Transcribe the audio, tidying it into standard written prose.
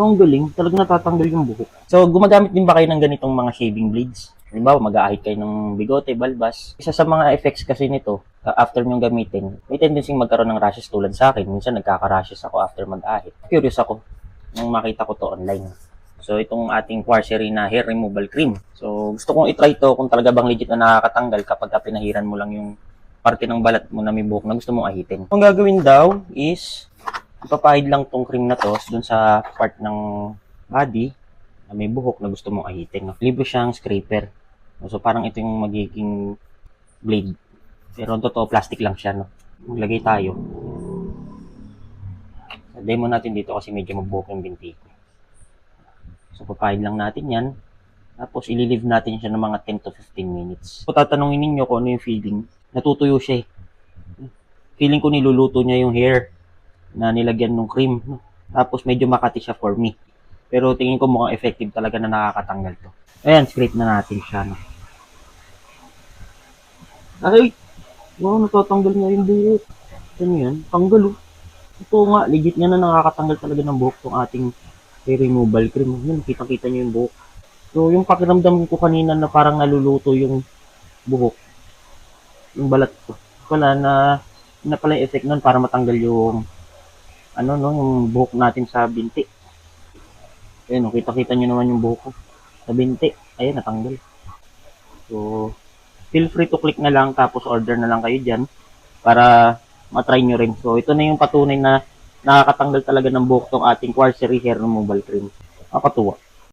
Ang galing, talagang natatanggal yung buhok. So, gumagamit din ba kayo ng ganitong mga shaving blades? Halimbawa, mag-aahit kayo ng bigote, balbas. Isa sa mga effects kasi nito, after nyong gamitin, may tendency magkaroon ng rashes tulad sa akin. Minsan nagkaka-rashes ako after mag-ahit. Curious ako nung makita ko to online. So, itong ating Quarcery na hair removal cream. So, gusto kong itry to kung talaga bang legit na nakakatanggal kapag pinahiran mo lang yung parte ng balat mo na may buhok na gusto mong ahitin. Ang gagawin daw is ipapahid lang tong cream na to dun sa part ng body na may buhok na gusto mong ahitin. No? Libre siyang scraper. So, parang ito yung magiging blade. Pero ang totoo, plastic lang siya. No? Maglagay tayo. Demo natin dito kasi medyo mabuhok yung binti ko. So, papahid lang natin yan. Tapos, ililive natin siya ng mga 10 to 15 minutes. Kung tatanungin ninyo kung ano yung feeling, natutuyo siya eh. Feeling ko niluluto niya yung hair na nilagyan ng cream. Tapos medyo makati siya for me. Pero tingin ko mukhang effective talaga na nakakatanggal to. Ayan, scrape na natin siya. No? Ay! Wow, natatanggal niya yung buhok. Ano yan? Tanggal oh. Ito nga, legit nga na nakakatanggal talaga ng buhok tong ating hair removal cream. Yan, kitang-kita niyo yung buhok. So, yung pakiramdam ko kanina na parang naluluto yung buhok. Yung balat ko. Wala na pala yung effect nun para matanggal yung yung buhok natin sa binti. Ayun, kita-kita nyo naman yung buhok ko sa binti. Ayun, natanggal. So, feel free to click na lang tapos order na lang kayo dyan para matry nyo rin. So, ito na yung patunay na nakakatanggal talaga ng buhok tong ating Quarcery hair removal cream. Nakakatuwa.